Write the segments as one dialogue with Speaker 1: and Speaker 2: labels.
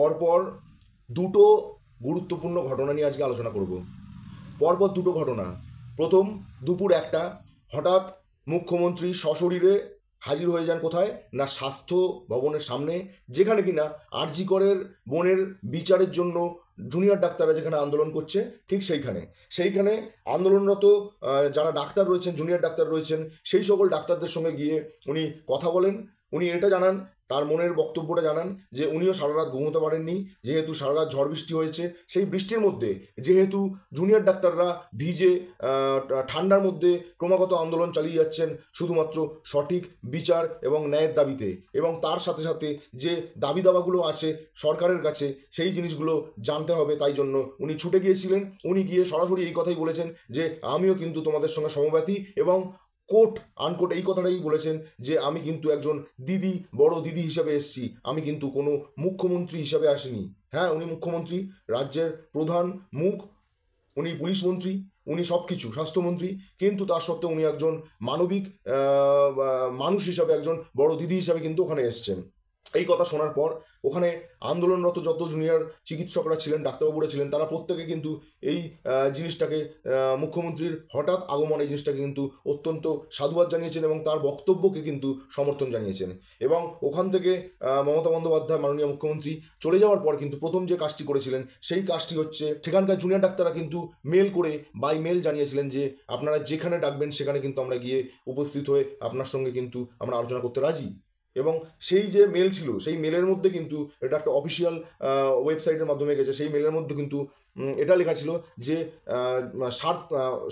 Speaker 1: পরপর দুটো গুরুত্বপূর্ণ ঘটনা নিয়ে আজকে আলোচনা করব। পরপর দুটো ঘটনা। প্রথম, দুপুর একটা হঠাৎ মুখ্যমন্ত্রী সশরীরে হাজির হয়ে যান কোথায় না স্বাস্থ্য ভবনের সামনে, যেখানে কিনা আরজি করের বোনের বিচারের জন্য জুনিয়র ডাক্তাররা যেখানে আন্দোলন করছে, ঠিক সেইখানে আন্দোলনরত যারা ডাক্তার রয়েছেন, জুনিয়র ডাক্তার রয়েছেন, সেই সকল ডাক্তারদের সঙ্গে গিয়ে উনি কথা বলেন। উনি এটা জানান, তার মনের বক্তব্যটা জানান যে উনিও সারা রাত ঘুমোতে পারেননি, যেহেতু সারা রাত ঝড় বৃষ্টি হয়েছে। সেই বৃষ্টির মধ্যে যেহেতু জুনিয়র ডাক্তাররা ভিজে ঠান্ডার মধ্যে ক্রমাগত আন্দোলন চালিয়ে যাচ্ছেন শুধুমাত্র সঠিক বিচার এবং ন্যায়ের দাবিতে, এবং তার সাথে সাথে যে দাবি দাওয়াগুলো আছে সরকারের কাছে সেই জিনিসগুলো জানতে হবে, তাই জন্য উনি ছুটে গিয়েছিলেন। উনি গিয়ে সরাসরি এই কথাই বলেছেন যে আমিও কিন্তু তোমাদের সঙ্গে সমব্যথী, এবং কোট আনকোট এই কথাটাই বলেছেন যে আমি কিন্তু একজন দিদি, বড় দিদি হিসাবে এসেছি, আমি কিন্তু কোনো মুখ্যমন্ত্রী হিসাবে আসিনি। হ্যাঁ, উনি মুখ্যমন্ত্রী, রাজ্যের প্রধান মুখ, উনি পুলিশ মন্ত্রী, উনি সব কিছু, স্বাস্থ্যমন্ত্রী, কিন্তু তার সত্ত্বেও উনি একজন মানবিক মানুষ হিসাবে, একজন বড় দিদি হিসাবে কিন্তু ওখানে এসছেন। এই কথা শোনার পর ওখানে আন্দোলনরত যত জুনিয়র চিকিৎসকরা ছিলেন, ডাক্তারবাবুরা ছিলেন, তারা প্রত্যেকে কিন্তু এই জিনিসটাকে, মুখ্যমন্ত্রীর হঠাৎ আগমন, এই জিনিসটাকে কিন্তু অত্যন্ত সাধুবাদ জানিয়েছেন এবং তার বক্তব্যকে কিন্তু সমর্থন জানিয়েছেন। এবং ওখান থেকে মমতা বন্দ্যোপাধ্যায়, মাননীয় মুখ্যমন্ত্রী চলে যাওয়ার পর কিন্তু প্রথম যে কাজটি করেছিলেন সেই কাজটি হচ্ছে, সেখানকার জুনিয়র ডাক্তাররা কিন্তু মেল করে, বাই মেল জানিয়েছিলেন যে আপনারা যেখানে ডাকবেন সেখানে কিন্তু আমরা গিয়ে উপস্থিত হয়ে আপনার সঙ্গে কিন্তু আমরা আলোচনা করতে রাজি। এবং সেই যে মেল ছিল, সেই মেলের মধ্যে কিন্তু, এটা একটা অফিসিয়াল ওয়েবসাইটের মাধ্যমে গেছে, সেই মেলের মধ্যে কিন্তু এটা লেখা ছিল যে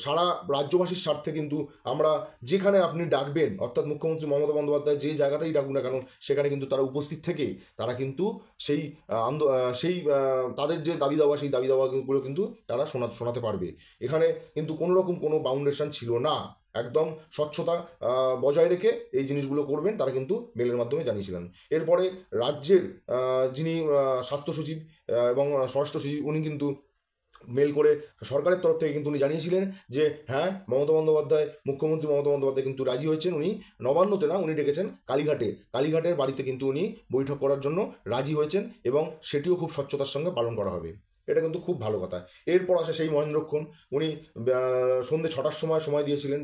Speaker 1: সারা রাজ্যবাসীর স্বার্থে কিন্তু আমরা যেখানে আপনি ডাকবেন, অর্থাৎ মুখ্যমন্ত্রী মমতা বন্দ্যোপাধ্যায় যে জায়গাতেই ডাকুন না কেন, সেখানে কিন্তু তারা উপস্থিত থেকে তারা কিন্তু সেই তাদের যে দাবি দাওয়া, সেই দাবি দাওয়াগুলো কিন্তু তারা শোনাতে পারবে। এখানে কিন্তু কোনো রকম কোনো বাউন্ডেশন ছিল না, একদম স্বচ্ছতা বজায় রেখে এই জিনিসগুলো করবেন, তারা কিন্তু মেলের মাধ্যমে জানিয়েছিলেন। এরপরে রাজ্যের যিনি স্বাস্থ্য সচিব এবং স্বরাষ্ট্র সচিব, উনি কিন্তু মেল করে সরকারের তরফ থেকে কিন্তু উনি জানিয়েছিলেন যে হ্যাঁ, মুখ্যমন্ত্রী মমতা বন্দ্যোপাধ্যায় কিন্তু রাজি হয়েছেন। উনি নবান্নতে না, উনি ডেকেছেন কালীঘাটের বাড়িতে কিন্তু উনি বৈঠক করার জন্য রাজি হয়েছেন, এবং সেটিও খুব স্বচ্ছতার সঙ্গে পালন করা হবে। এটা কিন্তু খুব ভালো কথা। এরপর আসে সেই মহেন্দ্রক্ষণ। উনি সন্ধ্যে 6টার সময় দিয়েছিলেন।